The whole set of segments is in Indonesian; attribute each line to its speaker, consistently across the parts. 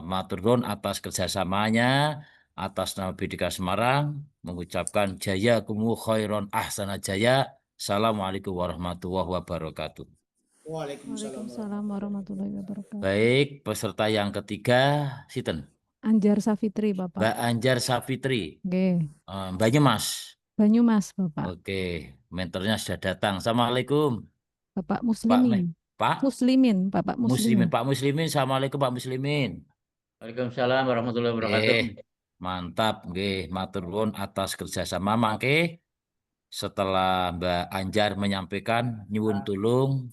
Speaker 1: Matur nuwun atas kerjasamanya, atas nama BDK Semarang, mengucapkan jaya kumu khairon ahsana jaya. Assalamualaikum warahmatullahi wabarakatuh.
Speaker 2: Waalaikumsalam
Speaker 3: Waalaikumsalam warahmatullahi wabarakatuh.
Speaker 1: Baik, peserta yang ketiga, Sinten.
Speaker 3: Anjar Safitri, Bapak.
Speaker 1: Mbak Anjar Safitri,
Speaker 3: Oke.
Speaker 1: Banyumas.
Speaker 3: Banyumas, Bapak.
Speaker 1: Oke, mentornya sudah datang. Assalamualaikum,
Speaker 3: Bapak
Speaker 1: Pak
Speaker 3: Muslimin.
Speaker 1: Pak
Speaker 3: Bapak
Speaker 1: Muslimin.
Speaker 3: Muslimin.
Speaker 1: Pak Muslimin, Assalamualaikum Pak Muslimin.
Speaker 4: Waalaikumsalam warahmatullahi wabarakatuh.
Speaker 1: Mantap, nggih, matur nuwun atas kerjasama mangke. Setelah Mbak Anjar menyampaikan nyuwun tulung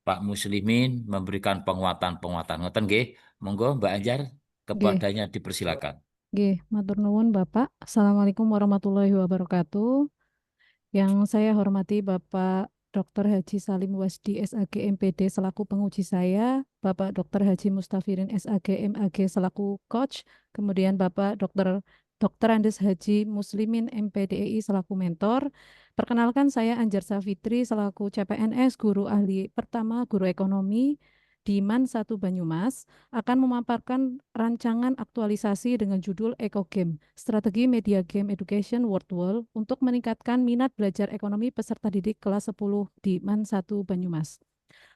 Speaker 1: Pak Muslimin memberikan penguatan-penguatan. Ngoten nggih. Monggo Mbak Anjar,
Speaker 3: Oke.
Speaker 1: kepadanya dipersilakan.
Speaker 3: Oke, matur nuwun Bapak. Assalamualaikum warahmatullahi wabarakatuh. Yang saya hormati Bapak Dr. Haji Salim Wasdi SAG MPD selaku penguji saya, Bapak Dr. Haji Mustafirin SAG MAG selaku coach, kemudian Bapak Dr. Andes Haji Muslimin MPDI selaku mentor. Perkenalkan saya Anjar Safitri selaku CPNS guru ahli pertama guru ekonomi di MAN 1 Banyumas akan memaparkan rancangan aktualisasi dengan judul Eco Game, Strategi Media Game Education World untuk meningkatkan minat belajar ekonomi peserta didik kelas 10 di MAN 1 Banyumas.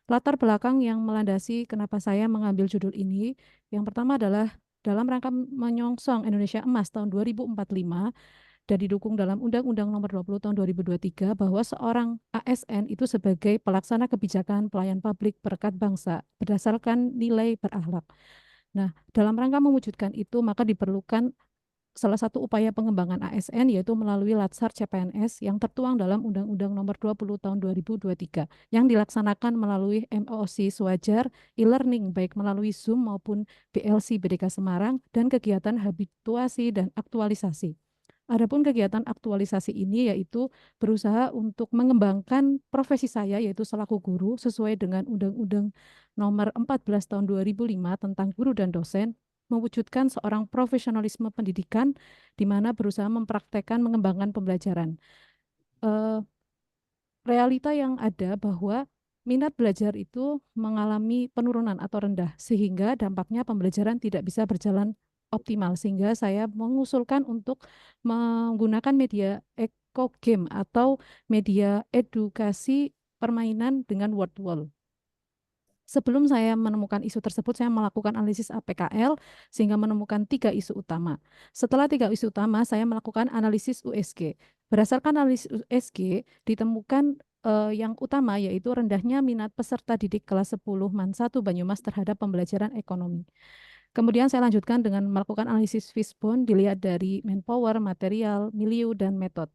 Speaker 3: Latar belakang yang melandasi kenapa saya mengambil judul ini, yang pertama adalah dalam rangka menyongsong Indonesia Emas tahun 2045 dan didukung dalam Undang-Undang Nomor 20 Tahun 2023 bahwa seorang ASN itu sebagai pelaksana kebijakan pelayan publik perekat bangsa berdasarkan nilai berakhlak. Nah, dalam rangka mewujudkan itu maka diperlukan salah satu upaya pengembangan ASN yaitu melalui Latsar CPNS yang tertuang dalam Undang-Undang Nomor 20 Tahun 2023 yang dilaksanakan melalui MOOC Sewajar, e-learning baik melalui Zoom maupun BLC BDK Semarang dan kegiatan habituasi dan aktualisasi. Adapun kegiatan aktualisasi ini yaitu berusaha untuk mengembangkan profesi saya yaitu selaku guru sesuai dengan Undang-Undang Nomor 14 Tahun 2005 tentang guru dan dosen, mewujudkan seorang profesionalisme pendidikan di mana berusaha mempraktekkan mengembangkan pembelajaran. Realita yang ada bahwa minat belajar itu mengalami penurunan atau rendah sehingga dampaknya pembelajaran tidak bisa berjalan optimal sehingga saya mengusulkan untuk menggunakan media eco game atau media edukasi permainan dengan word wall. Sebelum saya menemukan isu tersebut, saya melakukan analisis APKL sehingga menemukan 3 isu utama. Setelah 3 isu utama, saya melakukan analisis USG. Berdasarkan analisis USG, ditemukan yang utama yaitu rendahnya minat peserta didik kelas 10 MAN 1 Banyumas terhadap pembelajaran ekonomi. Kemudian saya lanjutkan dengan melakukan analisis Fishbone dilihat dari manpower, material, milieu, dan metode.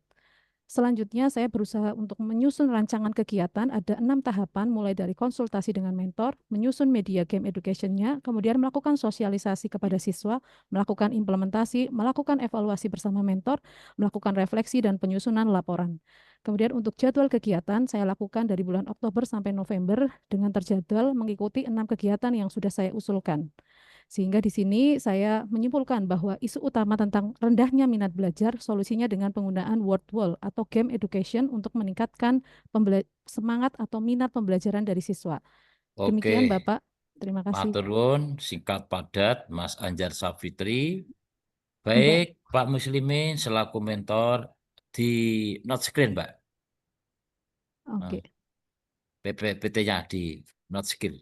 Speaker 3: Selanjutnya saya berusaha untuk menyusun rancangan kegiatan, ada 6 tahapan mulai dari konsultasi dengan mentor, menyusun media game education-nya, kemudian melakukan sosialisasi kepada siswa, melakukan implementasi, melakukan evaluasi bersama mentor, melakukan refleksi dan penyusunan laporan. Kemudian untuk jadwal kegiatan saya lakukan dari bulan Oktober sampai November dengan terjadwal mengikuti 6 kegiatan yang sudah saya usulkan. Sehingga di sini saya menyimpulkan bahwa isu utama tentang rendahnya minat belajar solusinya dengan penggunaan word wall atau game education untuk meningkatkan semangat atau minat pembelajaran dari siswa. Demikian
Speaker 1: Oke,
Speaker 3: Bapak, terima kasih.
Speaker 1: matur nuwun, singkat padat, Mas Anjar Safitri.
Speaker 3: Enggak,
Speaker 1: Baik, Pak Muslimin selaku mentor di note screen, Mbak.
Speaker 3: oke.
Speaker 1: PPT-nya di note screen.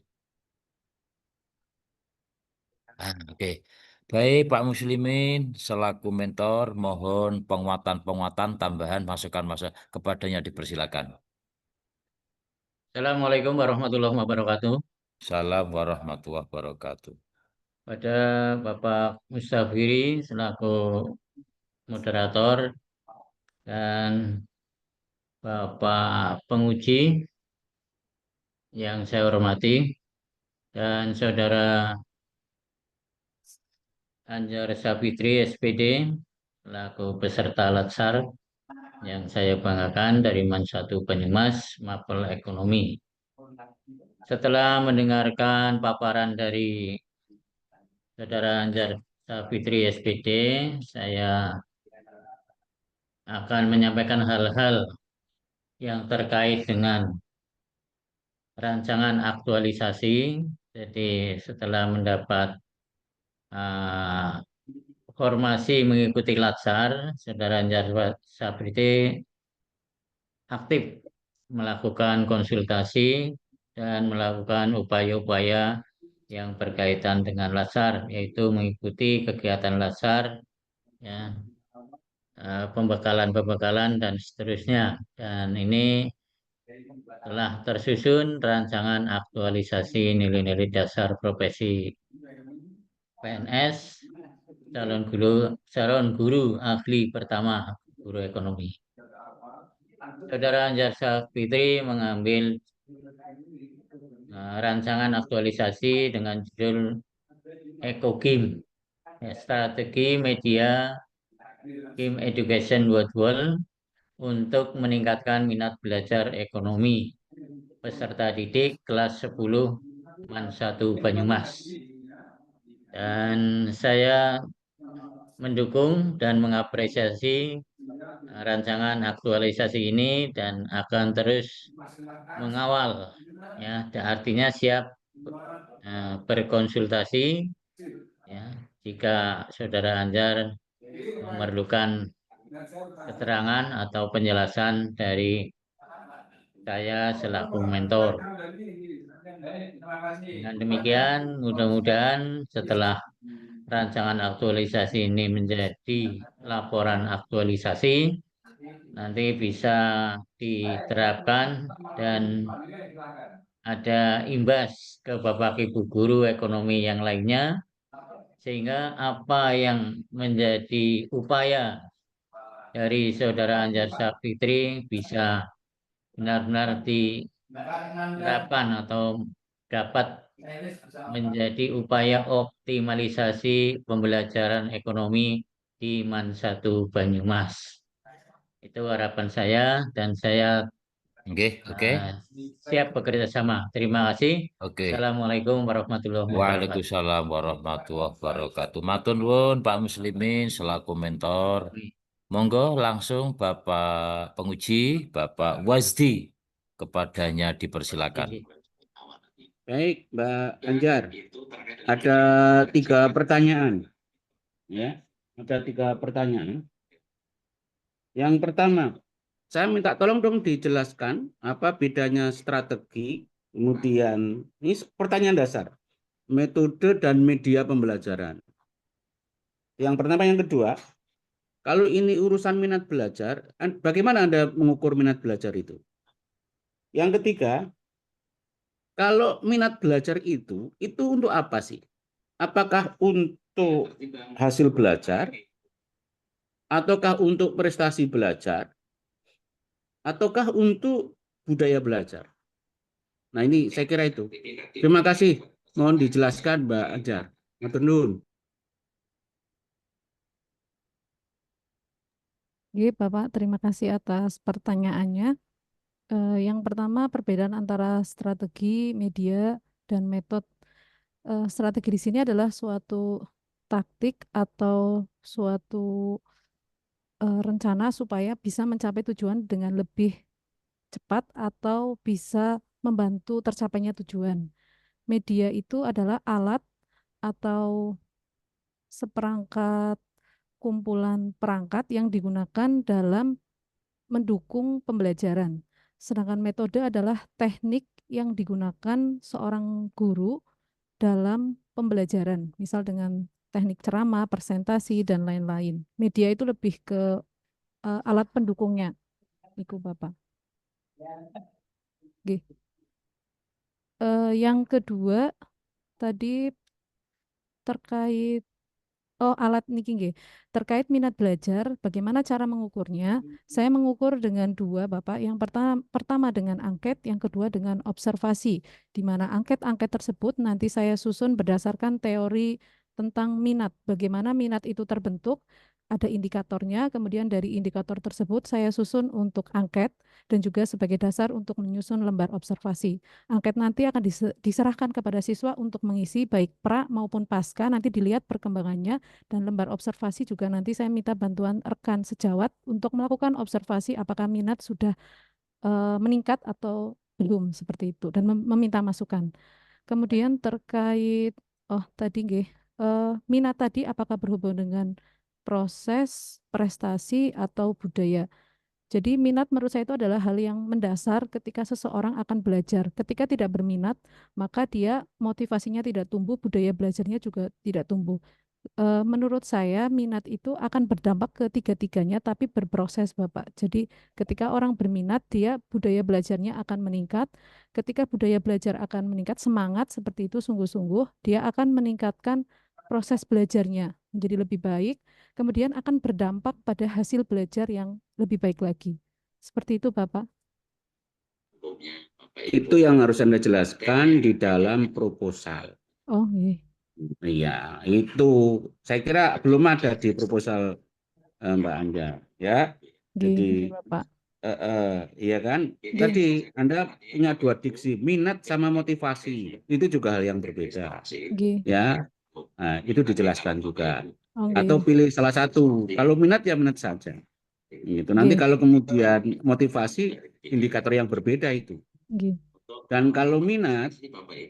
Speaker 1: Oke. Baik, Pak Muslimin selaku mentor mohon penguatan-penguatan tambahan masukan-masukan kepadanya dipersilakan.
Speaker 4: Assalamualaikum warahmatullahi wabarakatuh.
Speaker 1: Salam warahmatullahi wabarakatuh.
Speaker 4: Pada Bapak Mustafiri selaku moderator dan Bapak penguji yang saya hormati dan Saudara Anjar Safitri SPD selaku peserta Latsar yang saya banggakan dari MAN 1 Banyumas Mapel Ekonomi. Setelah mendengarkan paparan dari Saudara Anjar Safitri SPD, saya akan menyampaikan hal-hal yang terkait dengan rancangan aktualisasi Jadi setelah mendapat formasi mengikuti Latsar, Saudara Anjar Sabri aktif melakukan konsultasi dan melakukan upaya-upaya yang berkaitan dengan Latsar, yaitu mengikuti kegiatan Latsar, ya, pembekalan-pembekalan dan seterusnya. Dan ini telah tersusun rancangan aktualisasi nilai-nilai dasar profesi PNS, calon guru ahli pertama, guru ekonomi. Saudara Anjar Fitri mengambil rancangan aktualisasi dengan judul EcoGIM, Strategi Media Game Education Worldwide untuk meningkatkan minat belajar ekonomi peserta didik kelas 10 MAN 1 Banyumas. Dan saya mendukung dan mengapresiasi rancangan aktualisasi ini dan akan terus mengawal, ya, artinya siap berkonsultasi, ya, jika Saudara Anjar memerlukan keterangan atau penjelasan dari saya selaku mentor. Dengan demikian, mudah-mudahan setelah rancangan aktualisasi ini menjadi laporan aktualisasi, nanti bisa diterapkan dan ada imbas ke Bapak Ibu guru ekonomi yang lainnya, sehingga apa yang menjadi upaya dari Saudara Anjar Fitri bisa benar-benar diterapkan atau dapat menjadi upaya optimalisasi pembelajaran ekonomi di MAN 1 Banyumas. Itu harapan saya dan saya siap bekerja sama. Terima kasih. Assalamualaikum warahmatullahi wabarakatuh.
Speaker 1: Waalaikumsalam warahmatullahi wabarakatuh. Matur nuwun Pak Muslimin selaku mentor. Monggo langsung Bapak penguji, Bapak Wasdi, kepadanya dipersilakan.
Speaker 2: Baik, Mbak Anjar. Ada 3 pertanyaan. Ya, ada 3 pertanyaan. Yang pertama, saya minta tolong dong dijelaskan apa bedanya strategi, kemudian ini pertanyaan dasar, metode dan media pembelajaran. Yang pertama, yang kedua, kalau ini urusan minat belajar, bagaimana Anda mengukur minat belajar itu? Yang ketiga, kalau minat belajar itu untuk apa sih? Apakah untuk hasil belajar, ataukah untuk prestasi belajar, ataukah untuk budaya belajar? Nah, ini saya kira itu. Terima kasih. Mohon dijelaskan, Mbak Anjar. Matur nuwun.
Speaker 3: Oke, Bapak, terima kasih atas pertanyaannya. Yang pertama, perbedaan antara strategi, media, dan metode. Strategi di sini adalah suatu taktik atau suatu rencana supaya bisa mencapai tujuan dengan lebih cepat atau bisa membantu tercapainya tujuan. Media itu adalah alat atau seperangkat kumpulan perangkat yang digunakan dalam mendukung pembelajaran. Sedangkan metode adalah teknik yang digunakan seorang guru dalam pembelajaran, misal dengan teknik ceramah, presentasi, dan lain-lain. Media itu lebih ke alat pendukungnya. Iku Bapak. Oke. Yang kedua, tadi terkait alat niki nggih. Terkait minat belajar, bagaimana cara mengukurnya? Saya mengukur dengan 2, Bapak. Yang pertama dengan angket, yang kedua dengan observasi. Di mana angket-angket tersebut nanti saya susun berdasarkan teori tentang minat. Bagaimana minat itu terbentuk? Ada indikatornya, kemudian dari indikator tersebut saya susun untuk angket dan juga sebagai dasar untuk menyusun lembar observasi. Angket nanti akan diserahkan kepada siswa untuk mengisi baik pra maupun pasca, nanti dilihat perkembangannya, dan lembar observasi juga nanti saya minta bantuan rekan sejawat untuk melakukan observasi apakah minat sudah meningkat atau belum, seperti itu, dan meminta masukan. Kemudian terkait tadi nggih, minat tadi apakah berhubung dengan proses, prestasi atau budaya? Jadi minat menurut saya itu adalah hal yang mendasar ketika seseorang akan belajar. Ketika tidak berminat, maka dia motivasinya tidak tumbuh, budaya belajarnya juga tidak tumbuh. Menurut saya minat itu akan berdampak ke tiga-tiganya tapi berproses Bapak. Jadi ketika orang berminat dia budaya belajarnya akan meningkat. Ketika budaya belajar akan meningkat semangat seperti itu sungguh-sungguh dia akan meningkatkan proses belajarnya menjadi lebih baik. Kemudian akan berdampak pada hasil belajar yang lebih baik lagi. Seperti itu Bapak.
Speaker 2: Itu yang harus Anda jelaskan di dalam proposal.
Speaker 3: Oh, iya.
Speaker 2: Iya, itu saya kira belum ada di proposal Mbak Anja, ya. Jadi,
Speaker 3: Bapak.
Speaker 2: iya kan? Tadi Anda punya dua diksi, minat sama motivasi. Itu juga hal yang berbeda, ya. Nah, itu dijelaskan juga. Atau pilih salah satu. Kalau minat ya minat saja. Gitu. Nanti kalau kemudian motivasi, indikator yang berbeda itu. Dan kalau minat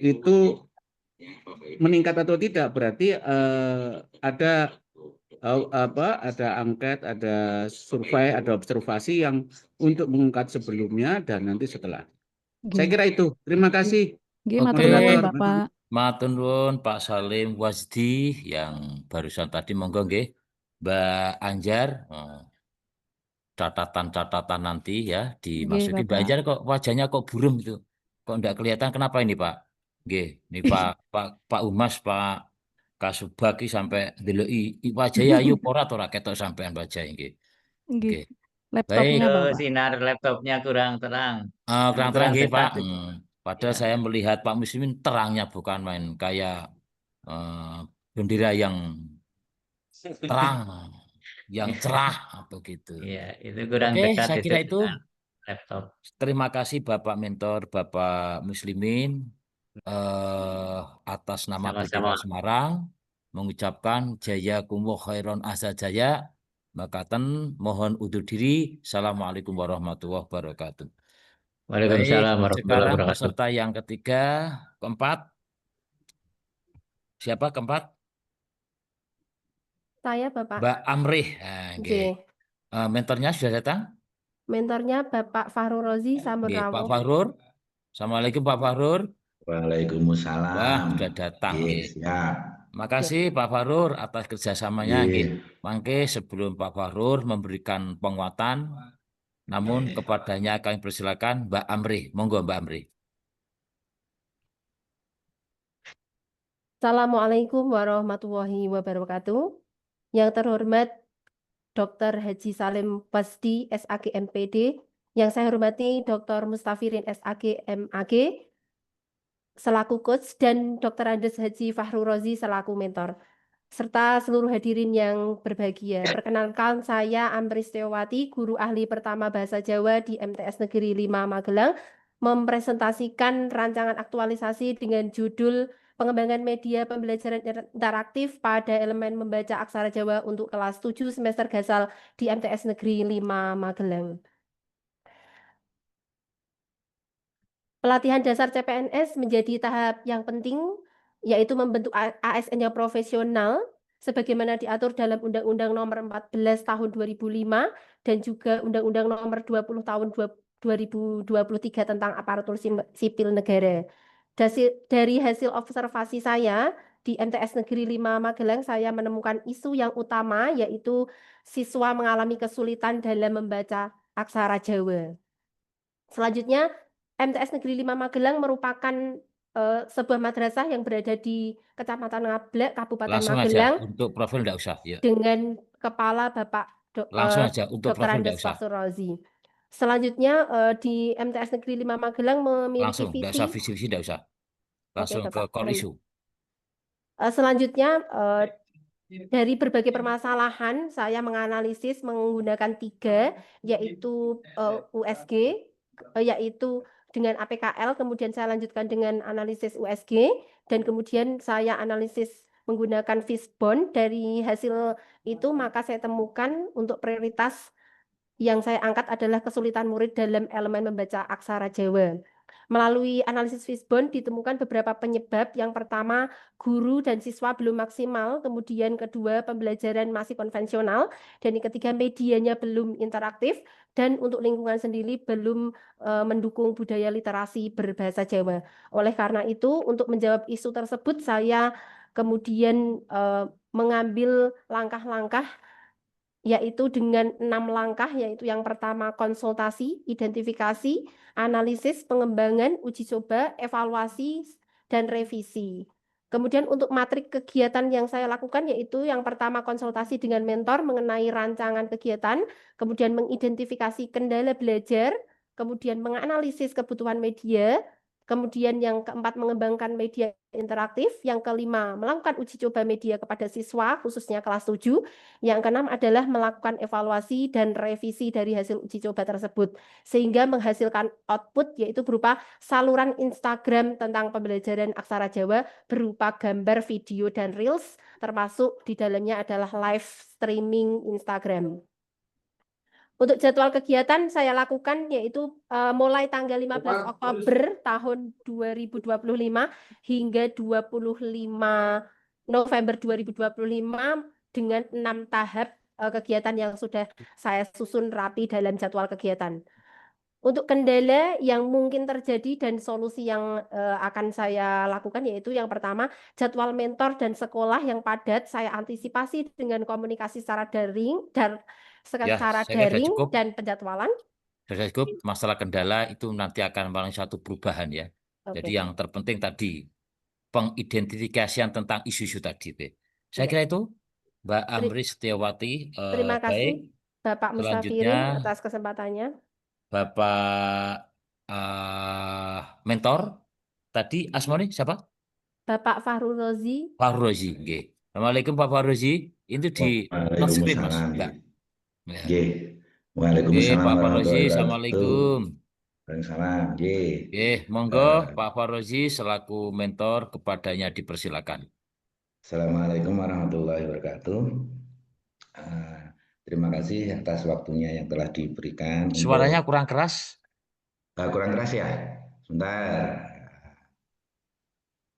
Speaker 2: itu meningkat atau tidak berarti ada ada angket, ada survei, ada observasi yang untuk mengangkat sebelumnya dan nanti setelah. Saya kira itu. Terima kasih.
Speaker 1: Oke,
Speaker 3: Bapak.
Speaker 1: matur nuwun Pak Salim Wasdi yang barusan tadi monggo nggih Mbak Anjar catatan-catatan nanti ya dimasuki. Mbak Anjar kok wajahnya kok buram itu. Kok enggak kelihatan kenapa ini Pak? Nggih, ini Pak Umas, Pak Kasubagi sampai ndeloki wajahnya ayu ora ketok sampean wajah nggih. Nggih.
Speaker 3: Laptopnya
Speaker 1: Baik.
Speaker 3: Bapak.
Speaker 4: Sinar laptopnya kurang terang.
Speaker 1: Kurang terang nggih Pak.
Speaker 4: dekat.
Speaker 1: Padahal saya melihat Pak Muslimin terangnya bukan main kayak bendera yang terang, yang cerah atau gitu.
Speaker 4: Iya, itu kurang
Speaker 1: Oke,
Speaker 4: dekat
Speaker 1: saya kira itu.
Speaker 4: dengan laptop.
Speaker 1: Terima kasih Bapak Mentor, Bapak Muslimin atas nama
Speaker 4: Sama-sama.
Speaker 1: BPK Semarang mengucapkan jaya kumuh khairon asa jaya. Makaten mohon undur diri. Assalamualaikum warahmatullahi wabarakatuh.
Speaker 4: Waalaikumsalam
Speaker 1: Baik,
Speaker 4: warahmatullahi
Speaker 1: sekarang
Speaker 4: wabarakatuh.
Speaker 1: peserta yang ketiga, keempat. Siapa keempat?
Speaker 5: Saya Bapak.
Speaker 1: Mbak Amrih. Mentornya sudah datang?
Speaker 5: Mentornya Bapak Fahrur Rozi Samudrawuh.
Speaker 1: Pak Fahrur. Assalamualaikum Pak Fahrur.
Speaker 6: Waalaikumsalam.
Speaker 1: Wah, sudah datang.
Speaker 6: Siap.
Speaker 1: Makasih Pak Fahrur atas kerjasamanya. Mangke sebelum Pak Fahrur memberikan penguatan, namun kepadanya kami persilakan Mbak Amrih. Monggo Mbak Amrih.
Speaker 5: Assalamualaikum warahmatullahi wabarakatuh. Yang terhormat Dr. Haji Salim Wasdi, SAG MPD. Yang saya hormati Dr. Mustafirin, SAG MAG, selaku coach, dan Dr. Andes Haji Fahrur Rozi selaku mentor. Serta seluruh hadirin yang berbahagia. Perkenalkan saya Amri Setiawati, guru ahli pertama Bahasa Jawa di MTS Negeri 5 Magelang, mempresentasikan rancangan aktualisasi dengan judul Pengembangan Media Pembelajaran Interaktif pada Elemen Membaca Aksara Jawa untuk kelas 7 semester Gasal di MTS Negeri 5 Magelang. Pelatihan dasar CPNS menjadi tahap yang penting, yaitu membentuk ASN yang profesional, sebagaimana diatur dalam Undang-Undang Nomor 14 Tahun 2005 dan juga Undang-Undang Nomor 20 Tahun 2023 tentang Aparatur Sipil Negara. Dari hasil observasi saya di MTS Negeri 5 Magelang, saya menemukan isu yang utama, yaitu siswa mengalami kesulitan dalam membaca aksara Jawa. Selanjutnya, MTS Negeri 5 Magelang merupakan sebuah madrasah yang berada di Kecamatan Ngablak, Kabupaten
Speaker 1: Langsung
Speaker 5: Magelang.
Speaker 1: Aja, untuk profil tidak usah. Ya.
Speaker 5: Dengan kepala Bapak
Speaker 1: Langsung aja, untuk
Speaker 5: Dr. Andes Fahrur Rozi. Selanjutnya di MTS Negeri 5 Magelang memiliki
Speaker 1: langsung, tidak usah visi-visi, tidak usah. Langsung ke core issue.
Speaker 5: Selanjutnya dari berbagai permasalahan saya menganalisis menggunakan 3, yaitu USG, yaitu dengan APKL, kemudian saya lanjutkan dengan analisis USG, dan kemudian saya analisis menggunakan Fishbone. Dari hasil itu maka saya temukan untuk prioritas yang saya angkat adalah kesulitan murid dalam elemen membaca aksara Jawa. Melalui analisis Fishbone ditemukan beberapa penyebab. Yang pertama, guru dan siswa belum maksimal. Kemudian kedua, pembelajaran masih konvensional. Dan yang ketiga, medianya belum interaktif. Dan untuk lingkungan sendiri belum mendukung budaya literasi berbahasa Jawa. Oleh karena itu, untuk menjawab isu tersebut, saya kemudian mengambil langkah-langkah yaitu dengan 6 langkah, yaitu yang pertama konsultasi, identifikasi, analisis, pengembangan, uji coba, evaluasi, dan revisi. Kemudian untuk matrik kegiatan yang saya lakukan yaitu yang pertama konsultasi dengan mentor mengenai rancangan kegiatan, kemudian mengidentifikasi kendala belajar, kemudian menganalisis kebutuhan media, kemudian yang keempat mengembangkan media interaktif, yang kelima melakukan uji coba media kepada siswa khususnya kelas 7, yang keenam adalah melakukan evaluasi dan revisi dari hasil uji coba tersebut, sehingga menghasilkan output yaitu berupa saluran Instagram tentang pembelajaran aksara Jawa berupa gambar, video, dan reels, termasuk di dalamnya adalah live streaming Instagram. Untuk jadwal kegiatan saya lakukan yaitu mulai tanggal 15 Oktober tahun 2025 hingga 25 November 2025 dengan 6 tahap kegiatan yang sudah saya susun rapi dalam jadwal kegiatan. Untuk kendala yang mungkin terjadi dan solusi yang akan saya lakukan yaitu yang pertama, jadwal mentor dan sekolah yang padat saya antisipasi dengan komunikasi secara daring dan
Speaker 1: Ya,
Speaker 5: secara
Speaker 1: saya kira sudah
Speaker 5: daring
Speaker 1: cukup.
Speaker 5: dan penjadwalan.
Speaker 1: Sudah cukup. Masalah kendala itu nanti akan paling satu perubahan ya. Jadi
Speaker 5: Oke.
Speaker 1: yang terpenting tadi pengidentifikasian tentang isu-isu tadi. Saya
Speaker 5: Ya.
Speaker 1: kira itu Mbak Amri Setiawati.
Speaker 5: Terima
Speaker 1: Baik,
Speaker 5: kasih Bapak Mustafirin
Speaker 1: selanjutnya
Speaker 5: atas kesempatannya.
Speaker 1: Bapak mentor tadi Asmoni siapa?
Speaker 5: Bapak Fahru Rozi.
Speaker 1: Fahrozi. Nggih. Assalamualaikum Pak Fahrozi. Itu di lock screen Mas,
Speaker 6: Waalaikumsalam.
Speaker 1: Mbak. Ya.
Speaker 6: Nggih.
Speaker 1: Oke,
Speaker 6: Waalaikumsalam
Speaker 1: Pak Fahrozi,
Speaker 6: warahmatullahi wabarakatuh.
Speaker 1: Assalamualaikum.
Speaker 6: Waalaikumsalam. Nggih.
Speaker 1: Oke, monggo Pak Fahrozi selaku mentor kepadanya dipersilakan.
Speaker 6: Assalamualaikum warahmatullahi wabarakatuh. Terima kasih atas waktunya yang telah diberikan.
Speaker 1: Suaranya kurang keras.
Speaker 6: Kurang keras ya? Sebentar.